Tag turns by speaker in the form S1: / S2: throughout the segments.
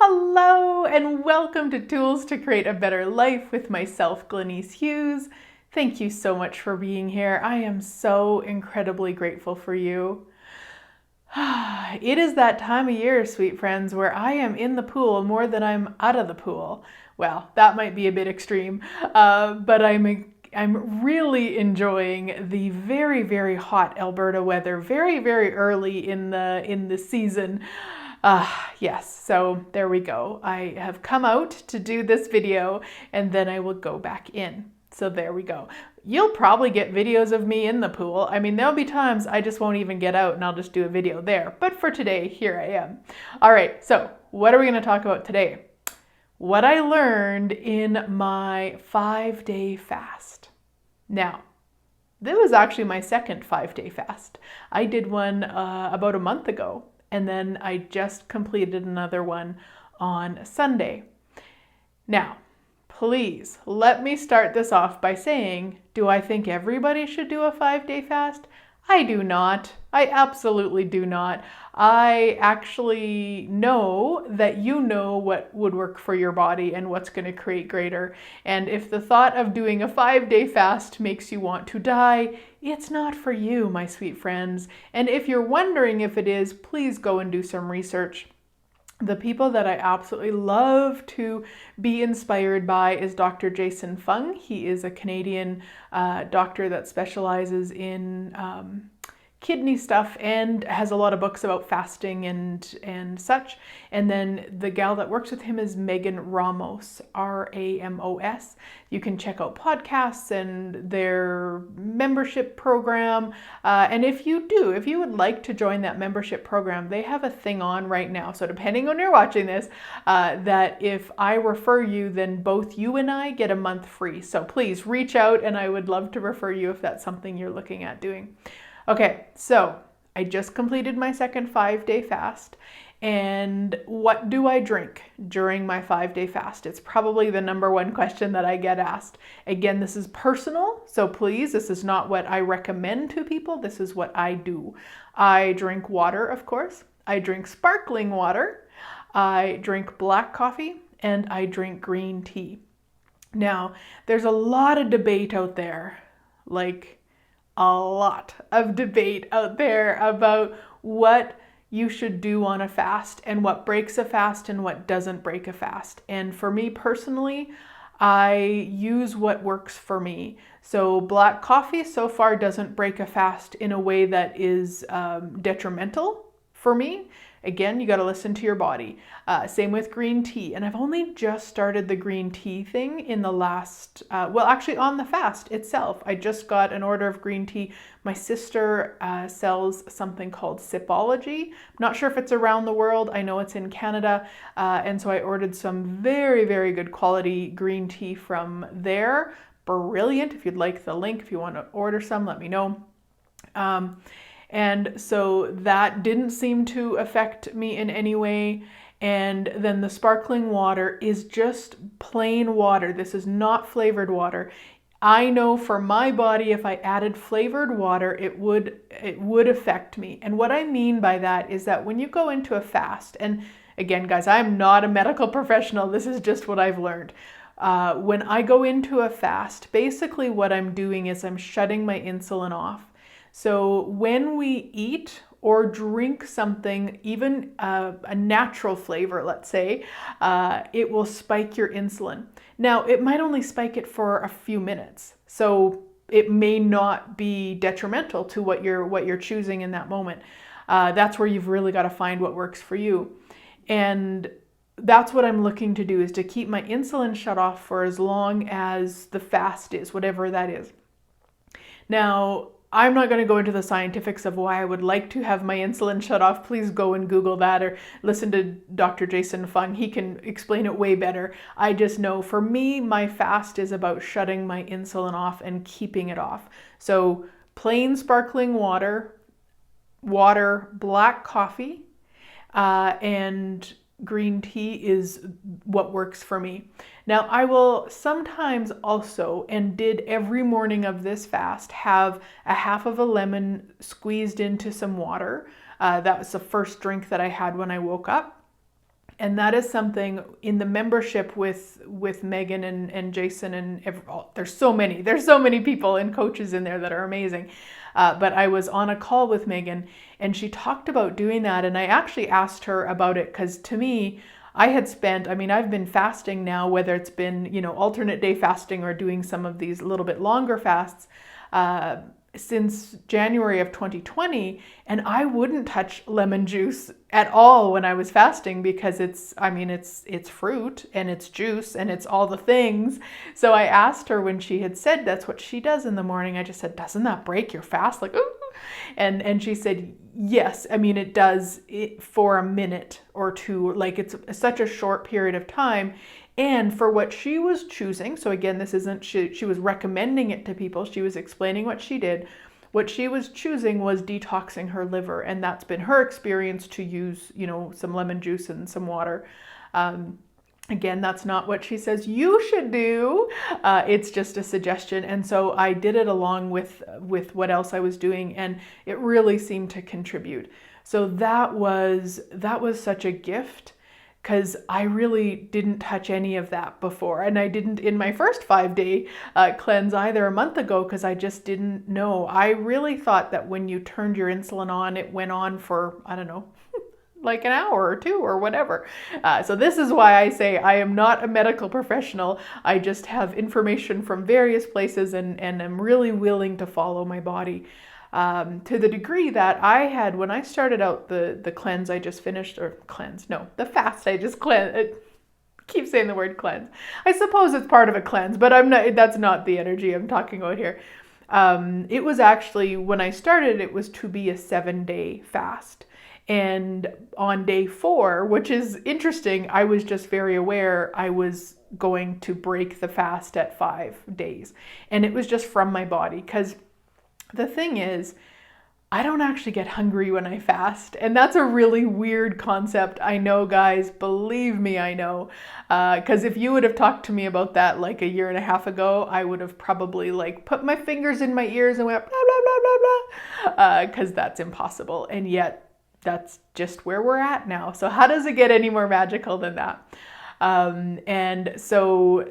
S1: Hello and welcome to Tools to Create a Better Life with myself, Glenyce Hughes. Thank you so much for being here. I am so incredibly grateful for you. It is that time of year, sweet friends, where I am in the pool more than I'm out of the pool. Well, that might be a bit extreme, but I'm really enjoying the very, very hot Alberta weather, very, very early in the season. Yes, so there we go. I have come out to do this video and then I will go back in. So there we go. You'll probably get videos of me in the pool. I mean, there'll be times I just won't even get out and I'll just do a video there. But for today, here I am. All right, so what are we going to talk about today? What I learned in my 5-day fast. Now, this was actually my second 5-day fast. I did one about a month ago. And then I just completed another one on Sunday. Now, please let me start this off by saying, do I think everybody should do a 5-day fast? I do not. I absolutely do not. I actually know that you know what would work for your body and what's going to create greater. And if the thought of doing a 5-day fast makes you want to die, it's not for you, my sweet friends. And if you're wondering if it is, please go and do some research. The people that I absolutely love to be inspired by is Dr. Jason Fung. He is a Canadian doctor that specializes in kidney stuff and has a lot of books about fasting and such. And then the gal that works with him is Megan Ramos, R-A-M-O-S. You can check out podcasts and their membership program. And if you would like to join that membership program, they have a thing on right now. So depending on when you're watching this, that if I refer you, then both you and I get a month free. So please reach out and I would love to refer you if that's something you're looking at doing. Okay, so I just completed my second 5-day fast. And what do I drink during my 5-day fast? It's probably the number one question that I get asked. Again, this is personal, so please, this is not what I recommend to people. This is what I do. I drink water, of course. I drink sparkling water. I drink black coffee, and I drink green tea. Now, there's a lot of debate out there, a lot of debate out there about what you should do on a fast and what breaks a fast and what doesn't break a fast. And for me personally, I use what works for me. So black coffee so far doesn't break a fast in a way that is detrimental for me. Again, you got to listen to your body. Same with green tea. And I've only just started the green tea thing in the last, actually on the fast itself. I just got an order of green tea. My sister sells something called 𝗍𝗀𝘀. I'm not sure if it's around the world. I know it's in Canada. And so I ordered some very, very good quality green tea from there. Brilliant. If you'd like the link, if you want to order some, let me know. And so that didn't seem to affect me in any way. And then the sparkling water is just plain water. This is not flavored water. I know for my body, if I added flavored water, it would affect me. And what I mean by that is that when you go into a fast, and again, guys, I'm not a medical professional. This is just what I've learned. When I go into a fast, basically what I'm doing is I'm shutting my insulin off. So when we eat or drink something, even a natural flavor, let's say, it will spike your insulin. Now, it might only spike it for a few minutes. So it may not be detrimental to what you're choosing in that moment. That's where you've really got to find what works for you. And that's what I'm looking to do, is to keep my insulin shut off for as long as the fast is, whatever that is. Now, I'm not going to go into the scientifics of why I would like to have my insulin shut off. Please go and Google that or listen to Dr. Jason Fung. He can explain it way better. I just know for me, my fast is about shutting my insulin off and keeping it off. So plain sparkling water, black coffee, and green tea is what works for me. Now, I will sometimes also, and did every morning of this fast, have a half of a lemon squeezed into some water. That was the first drink that I had when I woke up. And that is something in the membership with Megan and Jason and there's so many people and coaches in there that are amazing. But I was on a call with Megan and she talked about doing that. And I actually asked her about it because to me, I've been fasting now, whether it's been, alternate day fasting or doing some of these little bit longer fasts, since January of 2020, and I wouldn't touch lemon juice at all when I was fasting because it's fruit and it's juice and it's all the things. So I asked her when she had said that's what she does in the morning. I just said, doesn't that break your fast? Like, ooh. And she said, yes. It does it for a minute or two. Like it's such a short period of time. And for what she was choosing, so again, this isn't, she was recommending it to people. She was explaining what she did. What she was choosing was detoxing her liver. And that's been her experience to use, some lemon juice and some water. Again, that's not what she says you should do. It's just a suggestion. And so I did it along with what else I was doing. And it really seemed to contribute. So that was such a gift. Because I really didn't touch any of that before. And I didn't in my first 5-day cleanse either a month ago because I just didn't know. I really thought that when you turned your insulin on, it went on for, I don't know, like an hour or two or whatever. So this is why I say I am not a medical professional. I just have information from various places and am really willing to follow my body. To the degree that I had, when I started out the cleanse I just finished, the fast I just cleansed, I keep saying the word cleanse. I suppose it's part of a cleanse, but that's not the energy I'm talking about here. It was actually, when I started, it was to be a 7-day fast. And on day 4, which is interesting, I was just very aware I was going to break the fast at 5 days. And it was just from my body, because the thing is, I don't actually get hungry when I fast. And that's a really weird concept. I know, guys, believe me, I know. Because if you would have talked to me about that like a year and a half ago, I would have probably put my fingers in my ears and went blah, blah, blah, blah, blah. Because that's impossible. And yet that's just where we're at now. So how does it get any more magical than that? And so,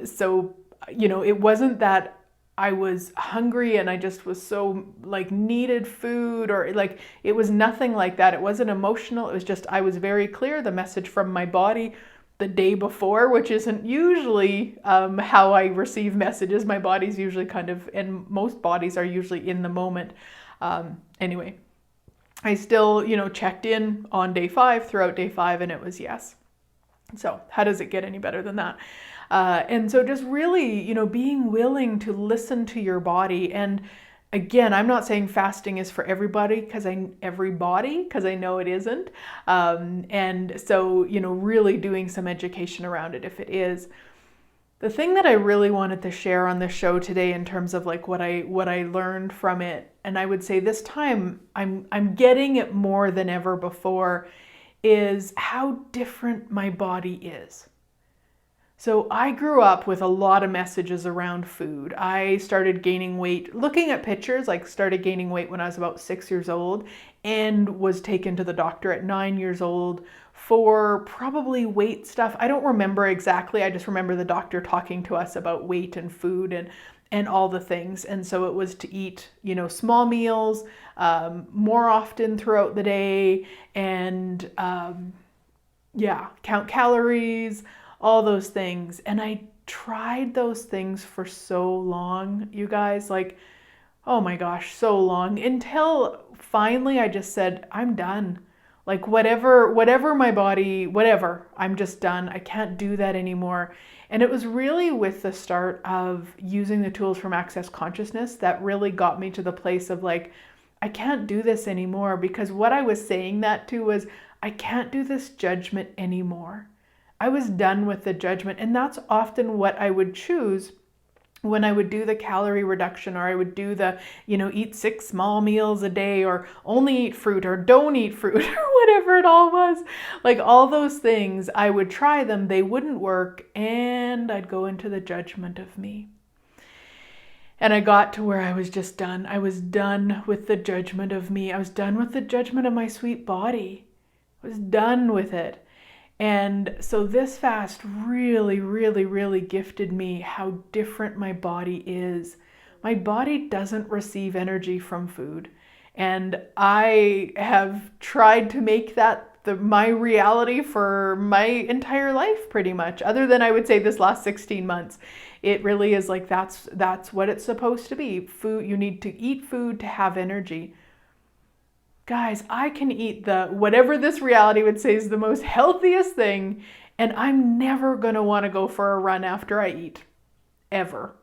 S1: it wasn't that I was hungry and I just was so needed food or it was nothing like that. It wasn't emotional. It was just, I was very clear the message from my body the day before, which isn't usually how I receive messages. My body's usually and most bodies are usually in the moment. Anyway, I still, checked in on day 5 throughout day 5 and it was yes. So how does it get any better than that? And so just really, being willing to listen to your body. And again, I'm not saying fasting is for everybody because I know it isn't. And so, really doing some education around it if it is. The thing that I really wanted to share on this show today in terms of what I learned from it, and I would say this time I'm getting it more than ever before, is how different my body is. So I grew up with a lot of messages around food. I started gaining weight, looking at pictures, started gaining weight when I was about 6 years old and was taken to the doctor at 9 years old for probably weight stuff. I don't remember exactly. I just remember the doctor talking to us about weight and food and all the things. And so it was to eat, small meals, more often throughout the day and, count calories, all those things. And I tried those things for so long, you guys, oh my gosh, so long, until finally I just said, I'm done. Whatever my body, whatever, I'm just done. I can't do that anymore. And it was really with the start of using the tools from Access Consciousness that really got me to the place of I can't do this anymore, because what I was saying that to was, I can't do this judgment anymore. I was done with the judgment. And that's often what I would choose when I would do the calorie reduction, or I would do the, eat 6 small meals a day, or only eat fruit, or don't eat fruit, or whatever it all was. All those things, I would try them, they wouldn't work, and I'd go into the judgment of me. And I got to where I was just done. I was done with the judgment of me. I was done with the judgment of my sweet body. I was done with it. And so this fast really, really, really gifted me how different my body is. My body doesn't receive energy from food. And I have tried to make that my reality for my entire life pretty much, other than I would say this last 16 months. It really is like that's what it's supposed to be. Food, you need to eat food to have energy. Guys, I can eat whatever this reality would say is the most healthiest thing, and I'm never gonna want to go for a run after I eat, ever.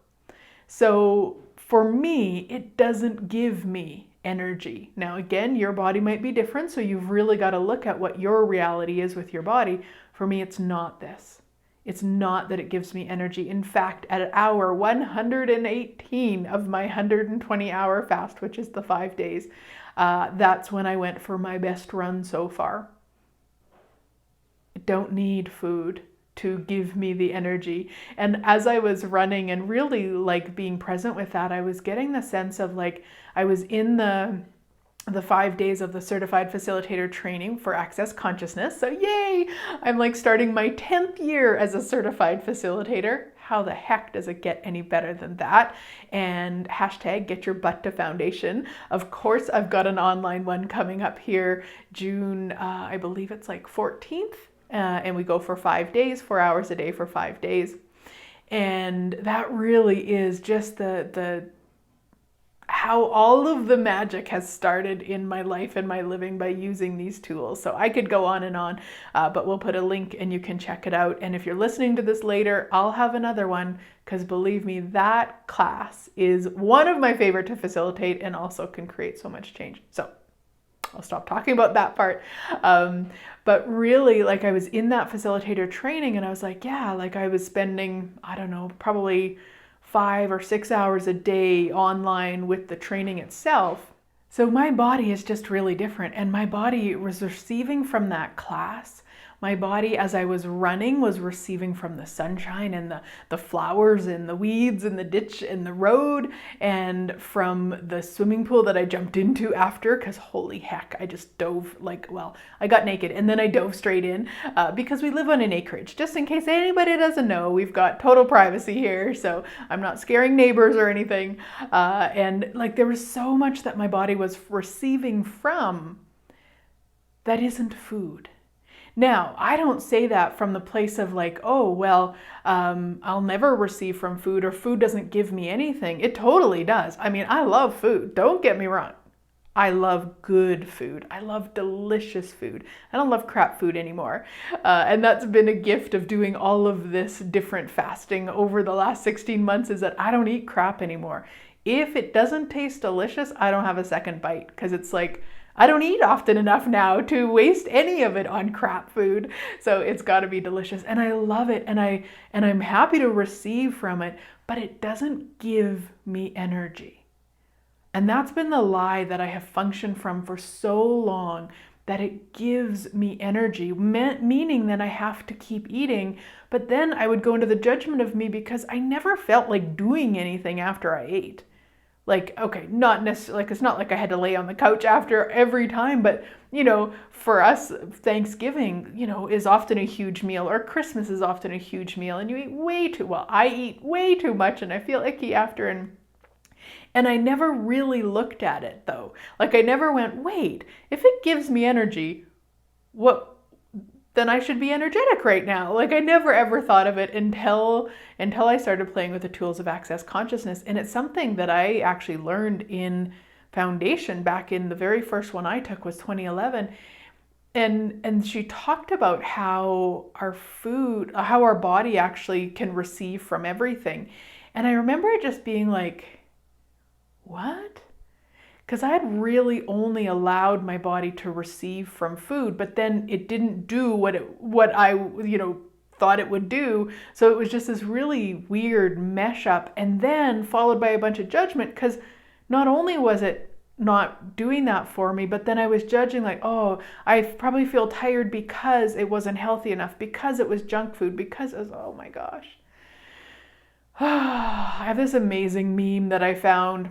S1: So for me, it doesn't give me energy. Now again, your body might be different, so you've really got to look at what your reality is with your body. For me, it's not this. It's not that it gives me energy. In fact, at hour 118 of my 120-hour fast, which is the 5 days, that's when I went for my best run so far. I don't need food to give me the energy. And as I was running and really like being present with that, I was getting the sense of like, I was in the 5 days of the certified facilitator training for access consciousness. So yay, I'm like starting my 10th year as a certified facilitator. How the heck does it get any better than that? And hashtag get your butt to foundation. Of course, I've got an online one coming up here, June, I believe it's like 14th. And we go for 5 days, 4 hours a day for 5 days. And that really is just the how all of the magic has started in my life and my living by using these tools. So I could go on and on, but we'll put a link and you can check it out. And if you're listening to this later, I'll have another one, because believe me, that class is one of my favorite to facilitate and also can create so much change. So I'll stop talking about that part. But really, like, I was in that facilitator training and I was like, yeah, like I was spending, I don't know, probably 5 or 6 hours a day online with the training itself. So my body is just really different, and my body was receiving from that class. My body, as I was running, was receiving from the sunshine and the flowers and the weeds and the ditch and the road, and from the swimming pool that I jumped into after, because holy heck, I just dove like, well, I got naked and then I dove straight in because we live on an acreage. Just in case anybody doesn't know, we've got total privacy here, so I'm not scaring neighbors or anything. And like there was so much that my body was receiving from that isn't food. Now, I don't say that from the place of like, oh, well, I'll never receive from food, or food doesn't give me anything. It totally does. I mean, I love food. Don't get me wrong. I love good food. I love delicious food. I don't love crap food anymore. And that's been a gift of doing all of this different fasting over the last 16 months, is that I don't eat crap anymore. If it doesn't taste delicious, I don't have a second bite, because it's like, I don't eat often enough now to waste any of it on crap food. So it's got to be delicious, and I love it, and I'm happy to receive from it, but it doesn't give me energy. And that's been the lie that I have functioned from for so long, that it gives me energy, meaning that I have to keep eating. But then I would go into the judgment of me because I never felt like doing anything after I ate. Like, okay, not necessarily, like, it's not like I had to lay on the couch after every time, but, you know, for us, Thanksgiving, you know, is often a huge meal, or Christmas is often a huge meal, and you eat way too, well, I eat way too much and I feel icky after, and I never really looked at it though. Like I never went, wait, if it gives me energy, then I should be energetic right now. Like I never ever thought of it until I started playing with the tools of access consciousness. And it's something that I actually learned in foundation back in the very first one I took was 2011. And she talked about how our body actually can receive from everything. And I remember it just being like, what? Because I had really only allowed my body to receive from food, but then it didn't do what I thought it would do. So it was just this really weird mesh up, and then followed by a bunch of judgment, because not only was it not doing that for me, but then I was judging like, oh, I probably feel tired because it wasn't healthy enough, because it was junk food, because it was, oh my gosh. I have this amazing meme that I found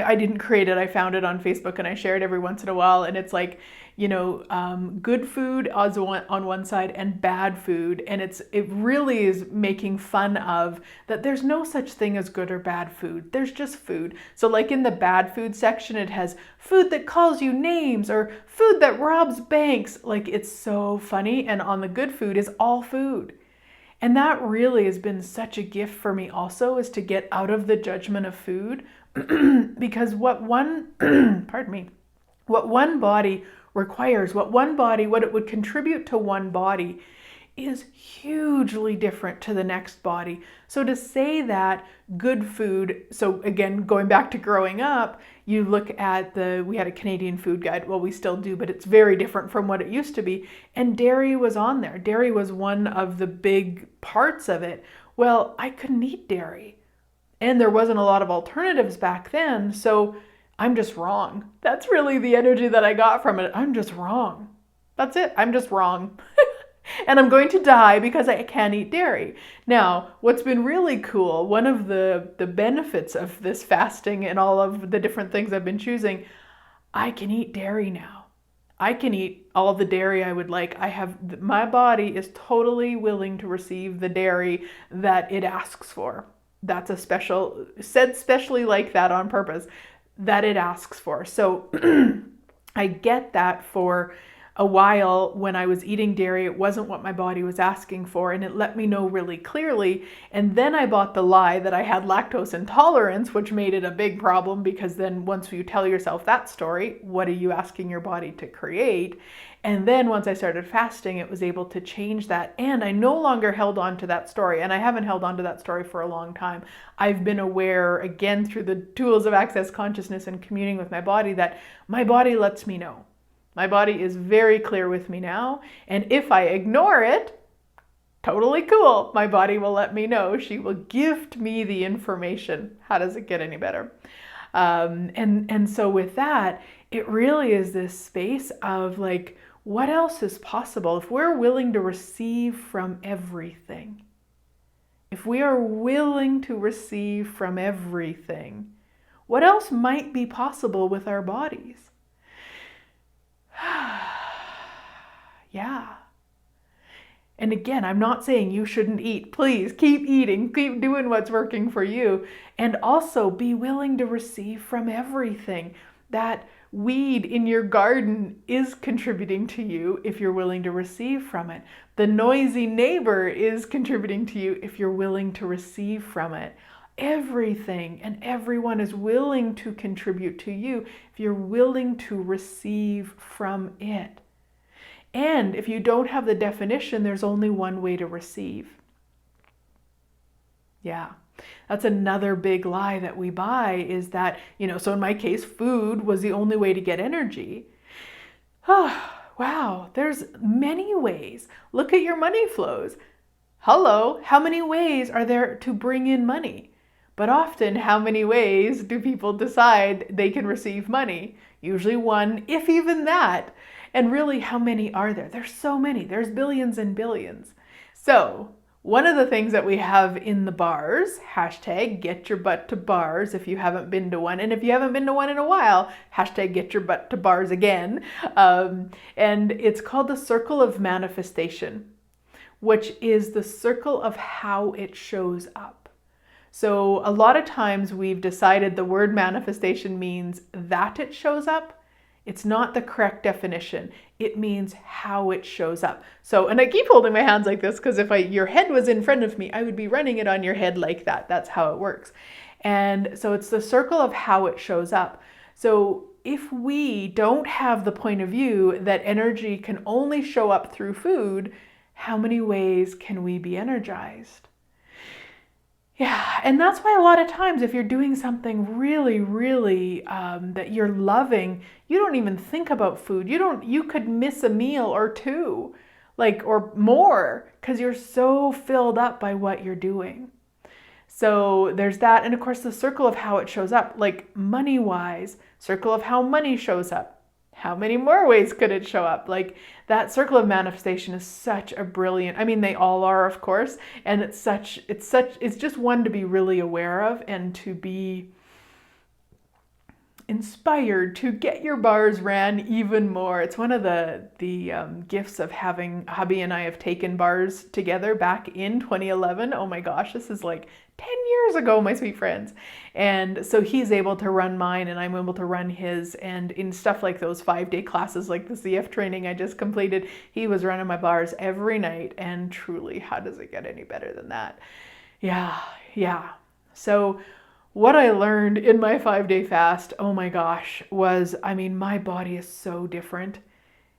S1: I didn't create it. I found it on Facebook and I share it every once in a while. And it's like, good food on one side and bad food. And it really is making fun of that there's no such thing as good or bad food. There's just food. So like in the bad food section, it has food that calls you names or food that robs banks. Like, it's so funny. And on the good food is all food. And that really has been such a gift for me also, is to get out of the judgment of food. Because what one body requires, what it would contribute to one body is hugely different to the next body. So to say that good food, so again, going back to growing up, you look at we had a Canadian food guide, well, we still do, but it's very different from what it used to be. And dairy was on there. Dairy was one of the big parts of it. Well, I couldn't eat dairy. And there wasn't a lot of alternatives back then, so I'm just wrong. That's really the energy that I got from it. I'm just wrong. That's it. I'm just wrong. And I'm going to die because I can't eat dairy. Now, what's been really cool, one of the benefits of this fasting and all of the different things I've been choosing, I can eat dairy now. I can eat all the dairy I would like. My body is totally willing to receive the dairy that it asks for. That's said specially like that on purpose, that it asks for. So I get that for a while when I was eating dairy, it wasn't what my body was asking for, and it let me know really clearly. And then I bought the lie that I had lactose intolerance, which made it a big problem, because then once you tell yourself that story, what are you asking your body to create? And then once I started fasting, it was able to change that. And I no longer held on to that story. And I haven't held on to that story for a long time. I've been aware, again, through the tools of Access Consciousness and communing with my body, that my body lets me know. My body is very clear with me now. And if I ignore it, totally cool. My body will let me know. She will gift me the information. How does it get any better? And so with that, it really is this space of like, what else is possible if we're willing to receive from everything? If we are willing to receive from everything, what else might be possible with our bodies? Yeah. And again, I'm not saying you shouldn't eat. Please keep eating, keep doing what's working for you. And also be willing to receive from everything. That weed in your garden is contributing to you if you're willing to receive from it. The noisy neighbor is contributing to you if you're willing to receive from it. Everything and everyone is willing to contribute to you if you're willing to receive from it. And if you don't have the definition, there's only one way to receive. Yeah. That's another big lie that we buy, is that, so in my case, food was the only way to get energy. Oh, wow, there's many ways. Look at your money flows. Hello, how many ways are there to bring in money? But often, how many ways do people decide they can receive money? Usually one, if even that. And really, how many are there? There's so many. There's billions and billions. So one of the things that we have in the bars, hashtag get your butt to bars if you haven't been to one. And if you haven't been to one in a while, hashtag get your butt to bars again. And it's called the circle of manifestation, which is the circle of how it shows up. So a lot of times we've decided the word manifestation means that it shows up. It's not the correct definition. It means how it shows up. So, and I keep holding my hands like this because if your head was in front of me, I would be running it on your head like that. That's how it works. And so it's the circle of how it shows up. So if we don't have the point of view that energy can only show up through food, how many ways can we be energized? Yeah, and that's why a lot of times if you're doing something really, really that you're loving, you don't even think about food. You could miss a meal or two, or more, because you're so filled up by what you're doing. So there's that. And of course, the circle of how it shows up, like money-wise, circle of how money shows up. How many more ways could it show up? Like that circle of manifestation is such a brilliant, they all are, of course. And it's just one to be really aware of and to be inspired to get your bars ran even more. It's one of the gifts of having hubby and I have taken bars together back in 2011. Oh my gosh, this is like 10 years ago, my sweet friends. And so he's able to run mine and I'm able to run his. And in stuff like those 5-day classes, like the CF training I just completed, he was running my bars every night. And truly, how does it get any better than that? Yeah. So what I learned in my 5-day fast, oh my gosh, was, I mean, my body is so different.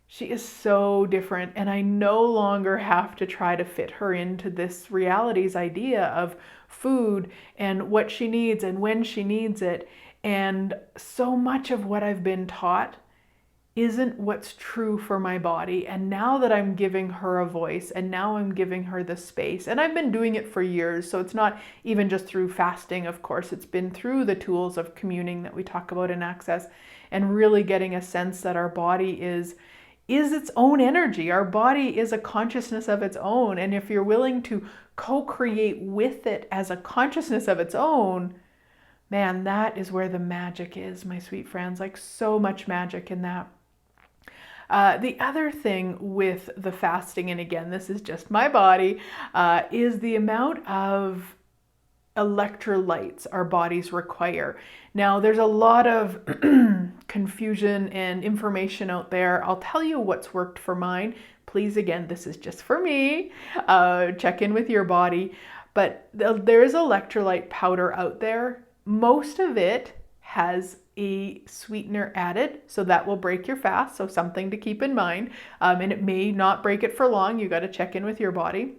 S1: She is so different. And I no longer have to try to fit her into this reality's idea of food and what she needs and when she needs it. And so much of what I've been taught isn't what's true for my body. And now that I'm giving her a voice and now I'm giving her the space, and I've been doing it for years, so it's not even just through fasting, of course, it's been through the tools of communing that we talk about in Access, and really getting a sense that our body is its own energy. Our body is a consciousness of its own. And if you're willing to co-create with it as a consciousness of its own, man, that is where the magic is, my sweet friends. Like, so much magic in that. The other thing with the fasting, and again, this is just my body, is the amount of electrolytes our bodies require. Now, there's a lot of confusion and information out there. I'll tell you what's worked for mine. Please, again, this is just for me. Check in with your body. But there is electrolyte powder out there. Most of it has a sweetener added, so that will break your fast, so something to keep in mind. And it may not break it for long. You got to check in with your body.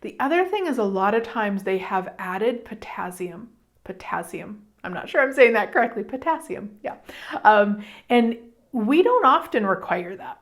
S1: The other thing is, a lot of times they have added potassium. I'm not sure I'm saying that correctly. Potassium, yeah. And we don't often require that.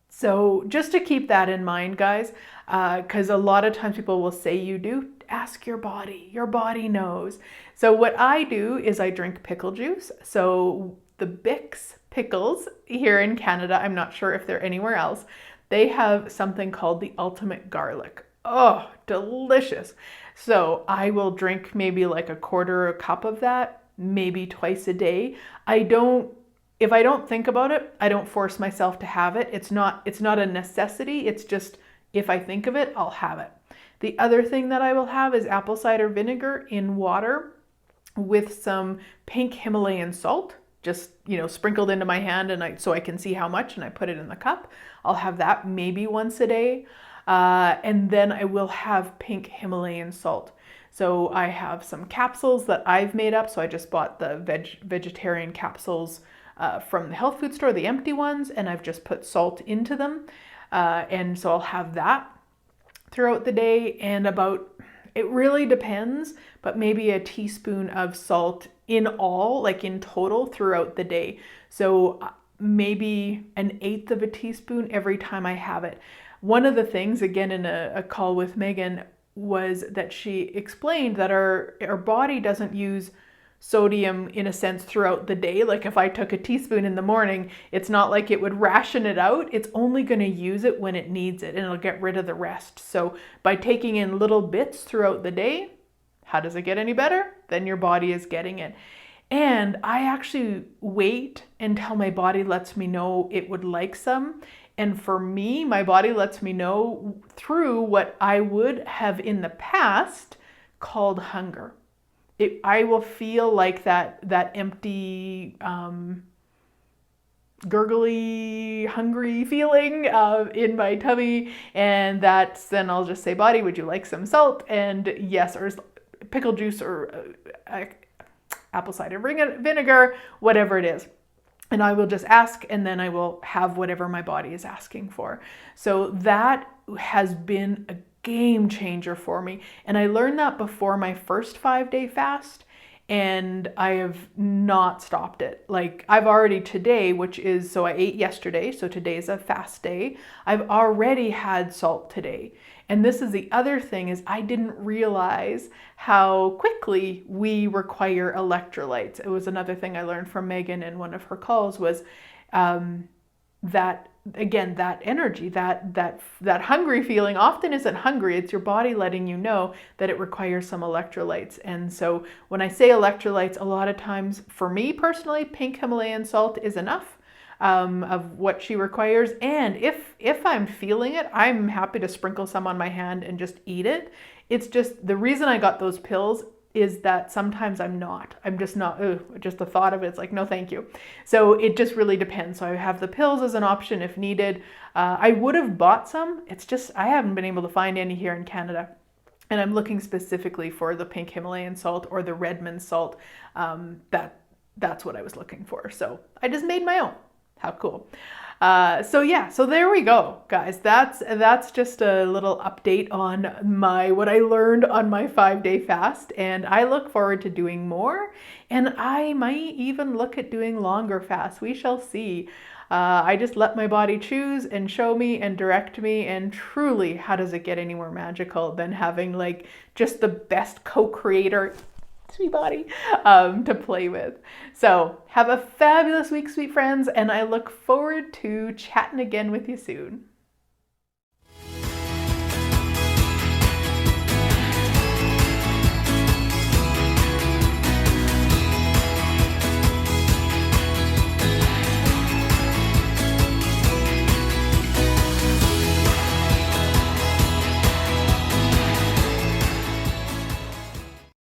S1: So just to keep that in mind, guys, because a lot of times people will say you do. Ask your body. Your body knows. So what I do is I drink pickle juice. So the 𝗱𝗃𝗀𝗃𝗍 pickles here in Canada, I'm not sure if they're anywhere else, they have something called the ultimate garlic. Oh, delicious. So I will drink maybe like a quarter cup of that, maybe twice a day. If I don't think about it, I don't force myself to have it. It's not a necessity. It's just, if I think of it, I'll have it. The other thing that I will have is apple cider vinegar in water with some pink Himalayan salt, just, sprinkled into my hand, and so I can see how much, and I put it in the cup. I'll have that maybe once a day. And then I will have pink Himalayan salt. So I have some capsules that I've made up. So I just bought the vegetarian capsules from the health food store, the empty ones, and I've just put salt into them. And so I'll have that throughout the day, and it really depends, but maybe a teaspoon of salt in all, like in total throughout the day. So maybe 1/8 of a teaspoon every time I have it. One of the things, again, in a call with Megan, was that she explained that our body doesn't use sodium in a sense throughout the day. Like if I took a teaspoon in the morning, it's not like it would ration it out. It's only going to use it when it needs it, and it'll get rid of the rest. So by taking in little bits throughout the day, how does it get any better? Then your body is getting it. And I actually wait until my body lets me know it would like some. And for me, my body lets me know through what I would have in the past called hunger. I will feel like that empty, gurgly, hungry feeling in my tummy. And then I'll just say, body, would you like some salt? And yes, or pickle juice, or apple cider vinegar, whatever it is. And I will just ask, and then I will have whatever my body is asking for. So that has been a game changer for me. And I learned that before my first 5-day fast, and I have not stopped it. Like I've already today, so I ate yesterday, so today is a fast day. I've already had salt today. And this is the other thing, is I didn't realize how quickly we require electrolytes. It was another thing I learned from Megan in one of her calls, was that again, that energy, that hungry feeling often isn't hungry. It's your body letting you know that it requires some electrolytes. And so when I say electrolytes, a lot of times for me personally, pink Himalayan salt is enough of what she requires. And if I'm feeling it, I'm happy to sprinkle some on my hand and just eat it. It's just the reason I got those pills is that sometimes I'm just not, just the thought of it's like, no, thank you. So it just really depends. So I have the pills as an option if needed. I would have bought some. It's just, I haven't been able to find any here in Canada. And I'm looking specifically for the pink Himalayan salt or the Redmond salt. That's what I was looking for. So I just made my own. How cool. So yeah, so there we go, guys. That's just a little update on what I learned on my 5-day fast, and I look forward to doing more, and I might even look at doing longer fasts. We shall see. I just let my body choose and show me and direct me, and truly, how does it get any more magical than having like just the best co-creator, sweet body, to play with. So have a fabulous week, sweet friends, and I look forward to chatting again with you soon.